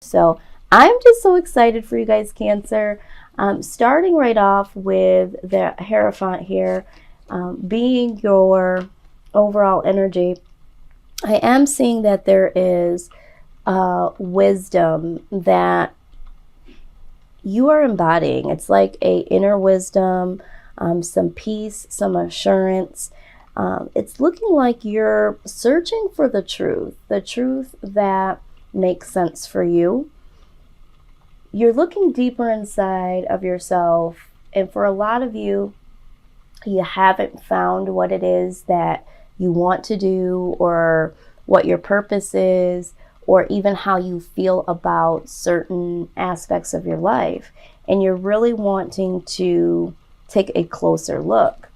So I'm just so excited for you guys, Cancer. Starting right off with the Hierophant here, being your overall energy, I am seeing that there is wisdom that you are embodying. It's like a inner wisdom, some peace, some assurance. It's looking like you're searching for the truth that makes sense for you. You're looking deeper inside of yourself, and for a lot of you, you haven't found what it is that you want to do, or what your purpose is, or even how you feel about certain aspects of your life. And you're really wanting to take a closer look.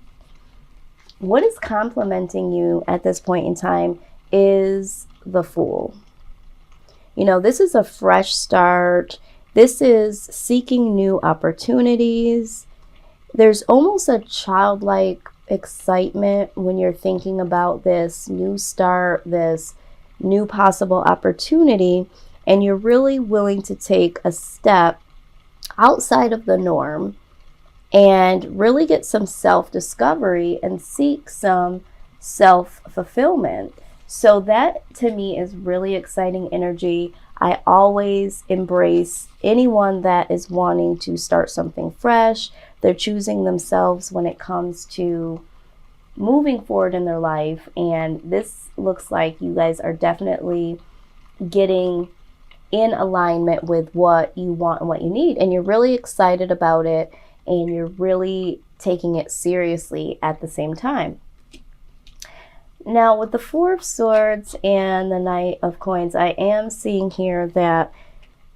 What is complementing you at this point in time is the Fool. You know, this is a fresh start. This is seeking new opportunities. There's almost a childlike excitement when you're thinking about this new start, this new possible opportunity, and you're really willing to take a step outside of the norm and really get some self-discovery and seek some self-fulfillment. So that to me is really exciting energy. I always embrace anyone that is wanting to start something fresh. They're choosing themselves when it comes to moving forward in their life. And this looks like you guys are definitely getting in alignment with what you want and what you need. And you're really excited about it. And you're really taking it seriously at the same time. Now, with the Four of Swords and the Knight of Coins, I am seeing here that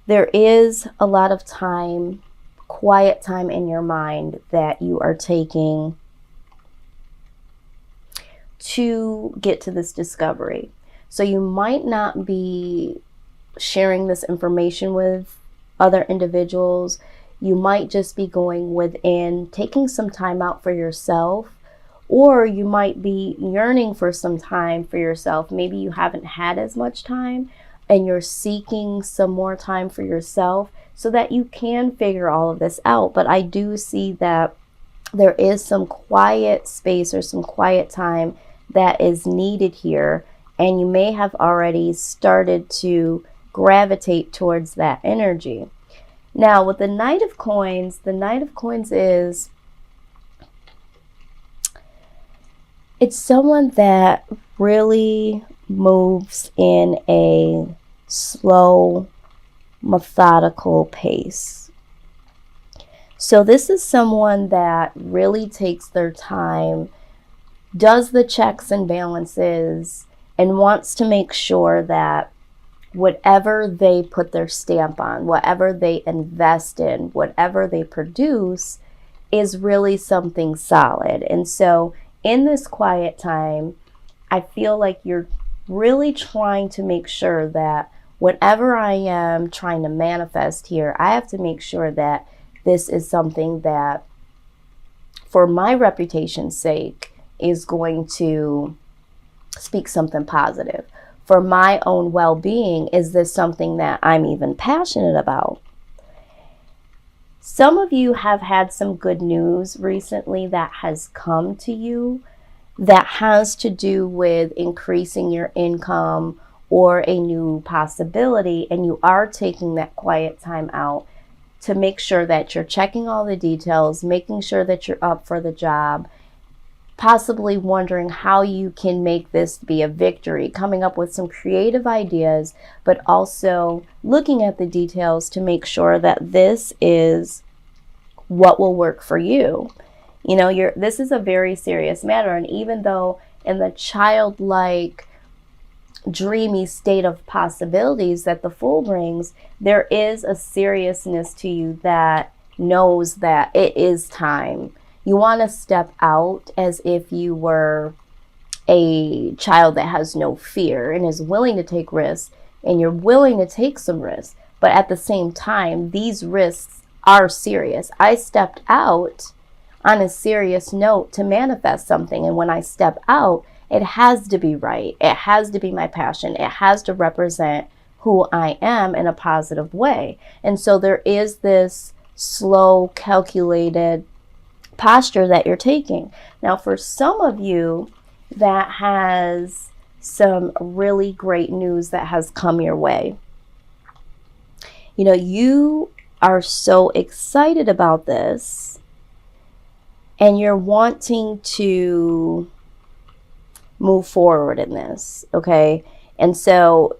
there is a lot of time, quiet time in your mind that you are taking to get to this discovery. So you might not be sharing this information with other individuals. You might just be going within, taking some time out for yourself, or you might be yearning for some time for yourself. Maybe you haven't had as much time and you're seeking some more time for yourself so that you can figure all of this out. But I do see that there is some quiet space or some quiet time that is needed here, and you may have already started to gravitate towards that energy. Now, with the Knight of Coins is, it's someone that really moves in a slow, methodical pace. So this is someone that really takes their time, does the checks and balances, and wants to make sure that whatever they put their stamp on, whatever they invest in, whatever they produce is really something solid. And so in this quiet time, I feel like you're really trying to make sure that whatever I am trying to manifest here, I have to make sure that this is something that, for my reputation's sake, is going to speak something positive. For my own well-being, is this something that I'm even passionate about? Some of you have had some good news recently that has come to you that has to do with increasing your income or a new possibility, and you are taking that quiet time out to make sure that you're checking all the details, making sure that you're up for the job, possibly wondering how you can make this be a victory, coming up with some creative ideas, but also looking at the details to make sure that this is what will work for you. You know, this is a very serious matter, and even though in the childlike, dreamy state of possibilities that the Fool brings, there is a seriousness to you that knows that it is time. You want to step out as if you were a child that has no fear and is willing to take risks, and you're willing to take some risks. But at the same time, these risks are serious. I stepped out on a serious note to manifest something. And when I step out, it has to be right. It has to be my passion. It has to represent who I am in a positive way. And so there is this slow, calculated posture that you're taking. Now, for some of you, that has some really great news that has come your way. You know, you are so excited about this and you're wanting to move forward in this, okay? And so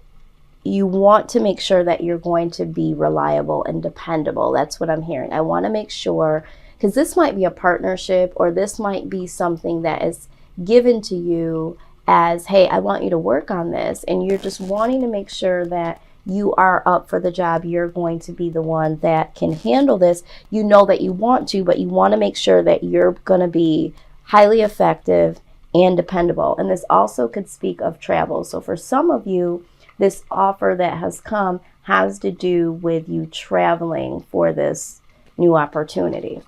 you want to make sure that you're going to be reliable and dependable. That's what I'm hearing. I want to make sure, because this might be a partnership or this might be something that is given to you as, hey, I want you to work on this. And you're just wanting to make sure that you are up for the job. You're going to be the one that can handle this. You know that you want to, but you want to make sure that you're going to be highly effective and dependable. And this also could speak of travel. So for some of you, this offer that has come has to do with you traveling for this new opportunity.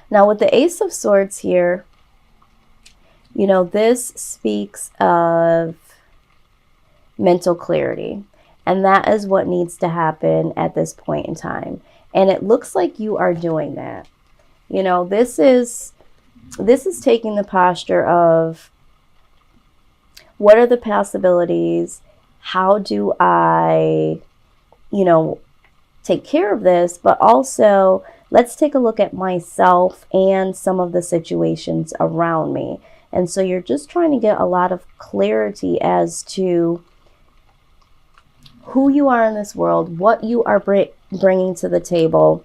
Now with the Ace of Swords here, you know, this speaks of mental clarity. And that is what needs to happen at this point in time. And it looks like you are doing that. You know, this is taking the posture of, what are the possibilities? How do I, you know, take care of this? But also, let's take a look at myself and some of the situations around me. And so you're just trying to get a lot of clarity as to who you are in this world, what you are bringing to the table.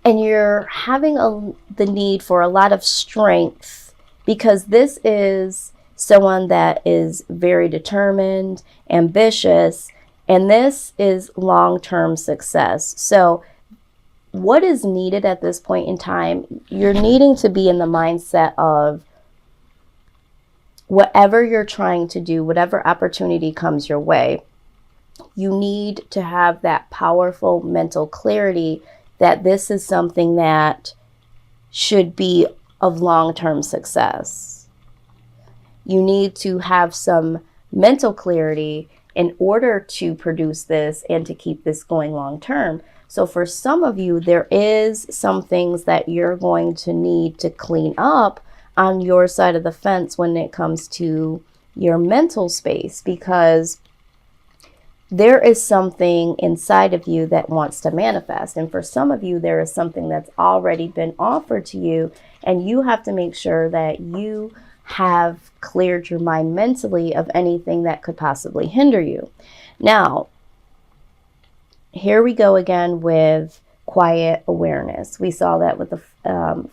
And you're having the need for a lot of strength, because this is someone that is very determined, ambitious, and this is long-term success. So what is needed at this point in time, you're needing to be in the mindset of whatever you're trying to do, whatever opportunity comes your way, you need to have that powerful mental clarity that this is something that should be of long-term success. You need to have some mental clarity in order to produce this and to keep this going long-term. So for some of you, there is some things that you're going to need to clean up on your side of the fence when it comes to your mental space, because there is something inside of you that wants to manifest. And for some of you, there is something that's already been offered to you, and you have to make sure that you have cleared your mind mentally of anything that could possibly hinder you. Now, here we go again with quiet awareness. We saw that with the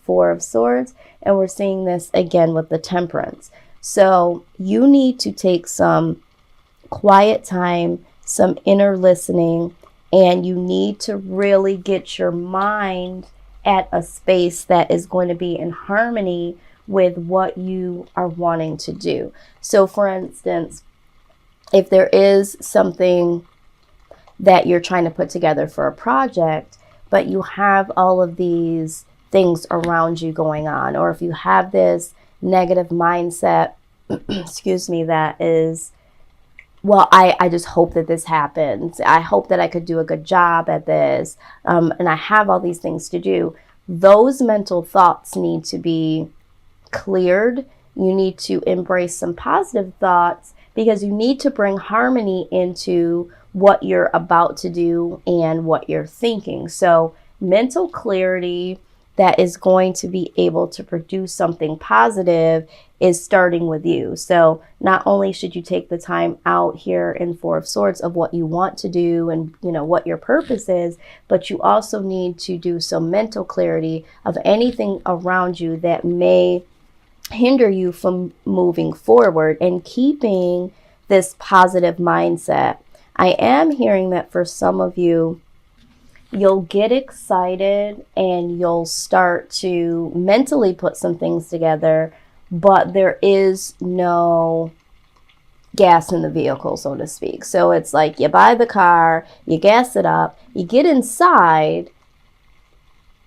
Four of Swords, and we're seeing this again with the Temperance. So you need to take some quiet time, some inner listening, and you need to really get your mind at a space that is going to be in harmony with what you are wanting to do. So for instance, if there is something that you're trying to put together for a project, but you have all of these things around you going on, or if you have this negative mindset, excuse me, that is, well, I just hope that this happens. I hope that I could do a good job at this. And I have all these things to do. Those mental thoughts need to be cleared. You need to embrace some positive thoughts, because you need to bring harmony into what you're about to do and what you're thinking. So mental clarity that is going to be able to produce something positive is starting with you. So not only should you take the time out here in Four of Swords of what you want to do and, you know, what your purpose is, but you also need to do some mental clarity of anything around you that may hinder you from moving forward and keeping this positive mindset. I am hearing that for some of you, you'll get excited and you'll start to mentally put some things together, but there is no gas in the vehicle, so to speak. So it's like you buy the car, you gas it up, you get inside,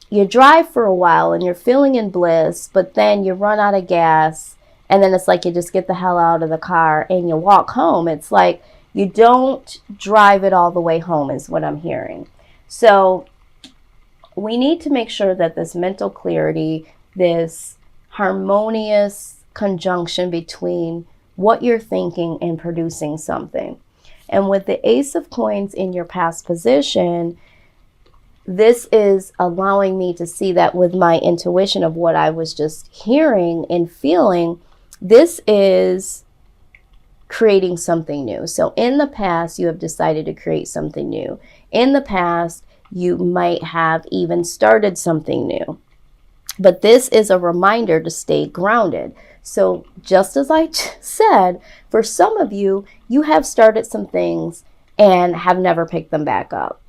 you drive for a while and you're feeling in bliss, but then you run out of gas and then it's like you just get the hell out of the car and you walk home. It's like you don't drive it all the way home is what I'm hearing. So we need to make sure that this mental clarity, this harmonious conjunction between what you're thinking and producing something. And with the Ace of Coins in your past position, this is allowing me to see that with my intuition of what I was just hearing and feeling, this is creating something new. So in the past, you have decided to create something new. In the past, you might have even started something new. But this is a reminder to stay grounded. So just as I said, for some of you, you have started some things and have never picked them back up,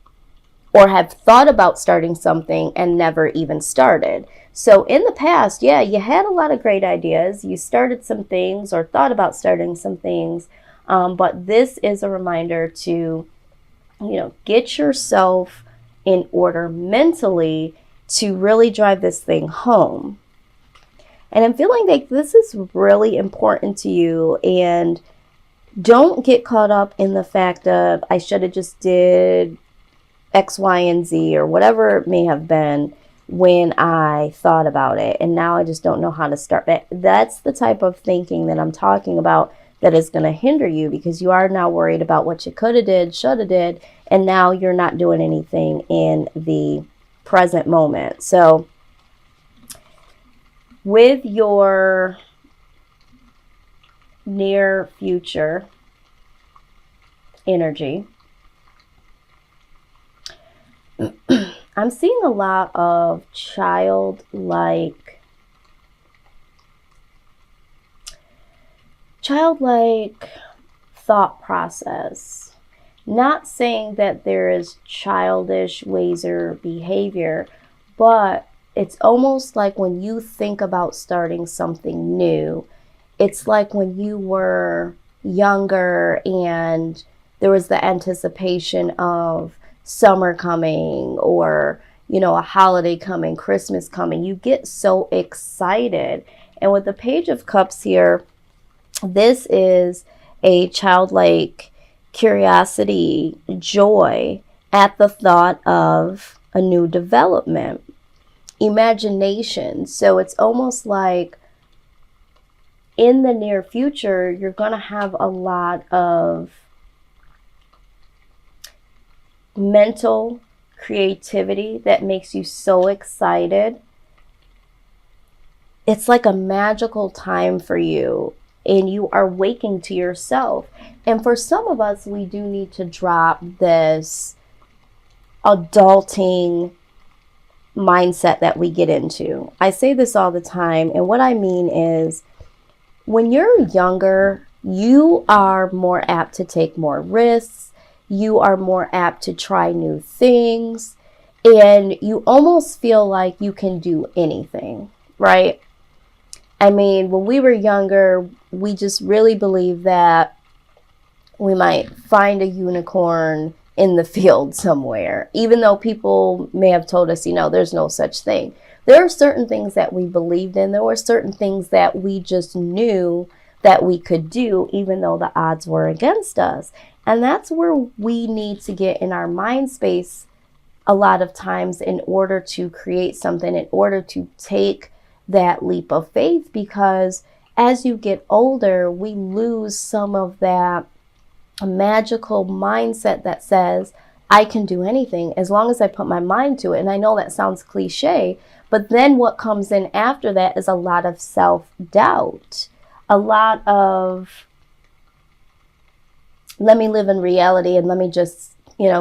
or have thought about starting something and never even started. So in the past, yeah, you had a lot of great ideas. You started some things or thought about starting some things. But this is a reminder to, get yourself in order mentally to really drive this thing home. And I'm feeling like this is really important to you. And don't get caught up in the fact of, I should have just did X, Y, and Z, or whatever it may have been when I thought about it, and now I just don't know how to start. That's the type of thinking that I'm talking about that is going to hinder you, because you are now worried about what you could have did, should have did, and now you're not doing anything in the present moment. So with your near future energy, I'm seeing a lot of childlike thought process. Not saying that there is childish ways or behavior, but it's almost like when you think about starting something new, it's like when you were younger and there was the anticipation of summer coming, or a holiday coming, Christmas coming. You get so excited. And with the Page of Cups here, this is a childlike curiosity, joy at the thought of a new development, imagination. So it's almost like in the near future, you're going to have a lot of mental creativity that makes you so excited. It's like a magical time for you, and you are waking to yourself. And for some of us, we do need to drop this adulting mindset that we get into. I say this all the time, and what I mean is, when you're younger, you are more apt to take more risks. You are more apt to try new things, and you almost feel like you can do anything, right? I mean, when we were younger, we just really believed that we might find a unicorn in the field somewhere, even though people may have told us, there's no such thing. There are certain things that we believed in. There were certain things that we just knew that we could do, even though the odds were against us. And that's where we need to get in our mind space a lot of times in order to create something, in order to take that leap of faith, because as you get older, we lose some of that magical mindset that says, I can do anything as long as I put my mind to it. And I know that sounds cliche, but then what comes in after that is a lot of self-doubt, a lot of, let me live in reality and let me just,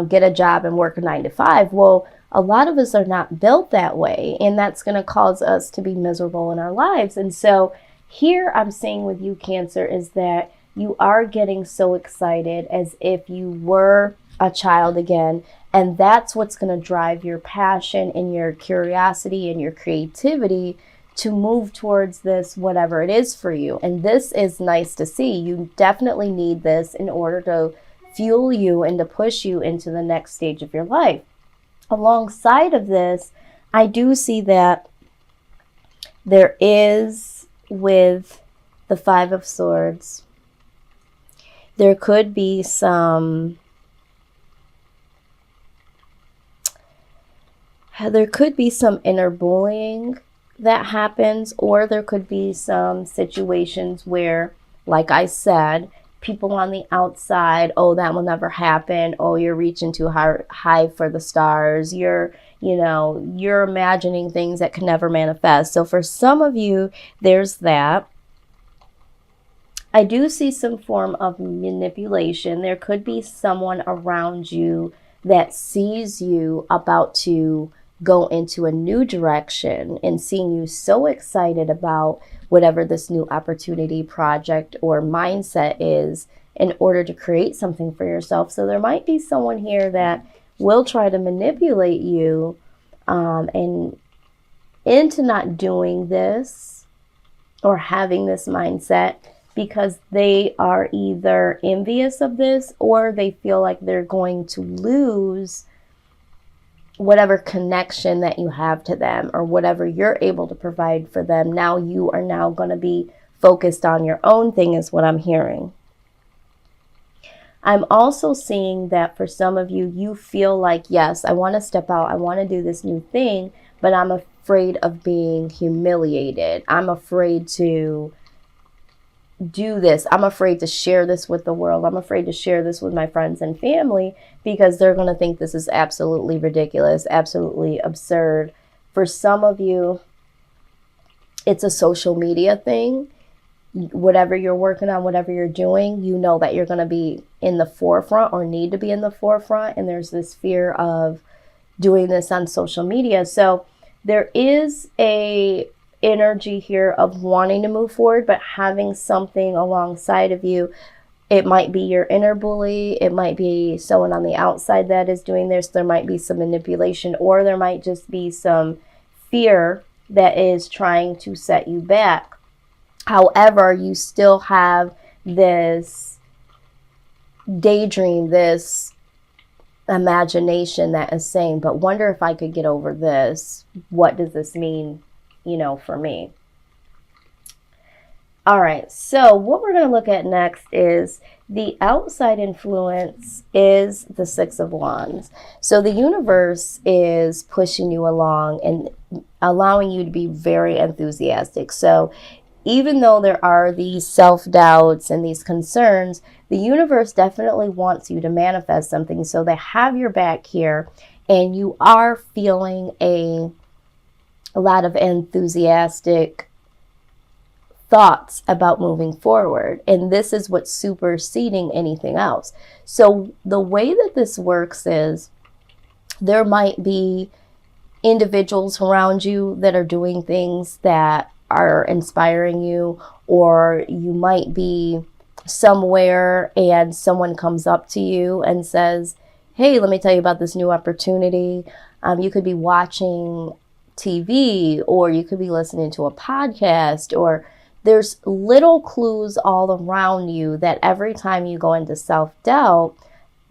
get a job and work a 9 to 5. Well, a lot of us are not built that way, and that's going to cause us to be miserable in our lives. And so here I'm seeing with you, Cancer, is that you are getting so excited as if you were a child again. And that's what's going to drive your passion and your curiosity and your creativity to move towards this, whatever it is for you. And this is nice to see. You definitely need this in order to fuel you and to push you into the next stage of your life. Alongside of this, I do see that there is, with the Five of Swords. There could be some inner bullying that happens, or there could be some situations where, like I said, people on the outside, oh, that will never happen. Oh, you're reaching too high for the stars. You're imagining things that can never manifest. So for some of you, there's that. I do see some form of manipulation. There could be someone around you that sees you about to go into a new direction and seeing you so excited about whatever this new opportunity, project, or mindset is in order to create something for yourself. So there might be someone here that will try to manipulate you and into not doing this or having this mindset, because they are either envious of this or they feel like they're going to lose whatever connection that you have to them or whatever you're able to provide for them. Now you are now going to be focused on your own thing, is what I'm hearing. I'm also seeing that for some of you, you feel like, yes, I want to step out, I want to do this new thing, but I'm afraid of being humiliated. I'm afraid to do this. I'm afraid to share this with the world. I'm afraid to share this with my friends and family because they're going to think this is absolutely ridiculous, absolutely absurd. For some of you, it's a social media thing. Whatever you're working on, whatever you're doing, you know that you're going to be in the forefront or need to be in the forefront. And there's this fear of doing this on social media. So there is a energy here of wanting to move forward, but having something alongside of you. It might be your inner bully. It might be someone on the outside that is doing this. There might be some manipulation, or there might just be some fear that is trying to set you back. However, you still have this daydream, this imagination that is saying, but wonder if I could get over this. What does this mean, for me? All right, so what we're going to look at next is the outside influence is the Six of Wands. So the universe is pushing you along and allowing you to be very enthusiastic. So even though there are these self-doubts and these concerns, the universe definitely wants you to manifest something. So they have your back here, and you are feeling a lot of enthusiastic thoughts about moving forward. And this is what's superseding anything else. So the way that this works is there might be individuals around you that are doing things that are inspiring you, or you might be somewhere and someone comes up to you and says, hey, let me tell you about this new opportunity. You could be watching TV, or you could be listening to a podcast, or there's little clues all around you that every time you go into self-doubt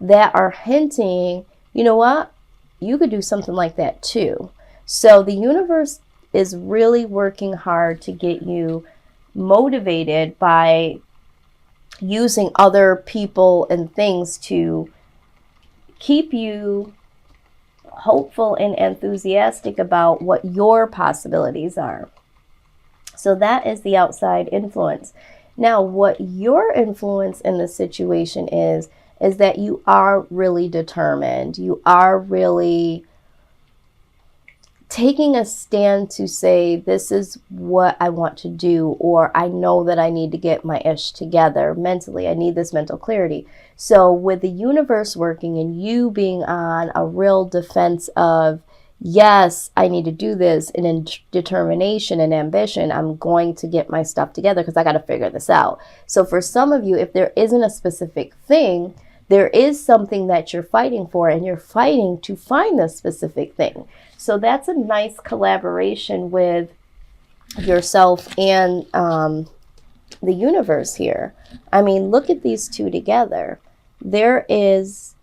that are hinting, you know what, you could do something like that too. So the universe is really working hard to get you motivated by using other people and things to keep you hopeful and enthusiastic about what your possibilities are. So that is the outside influence. Now, what your influence in this situation is that you are really determined. You are really taking a stand to say, this is what I want to do, or I know that I need to get my ish together mentally. I need this mental clarity. So with the universe working and you being on a real defense of, yes, I need to do this, and in determination and ambition, I'm going to get my stuff together because I got to figure this out. So for some of you, if there isn't a specific thing, there is something that you're fighting for, and you're fighting to find this specific thing. So that's a nice collaboration with yourself and the universe here. I mean, look at these two together. There is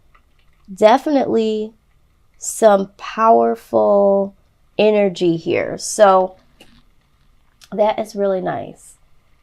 definitely some powerful energy here. So that is really nice.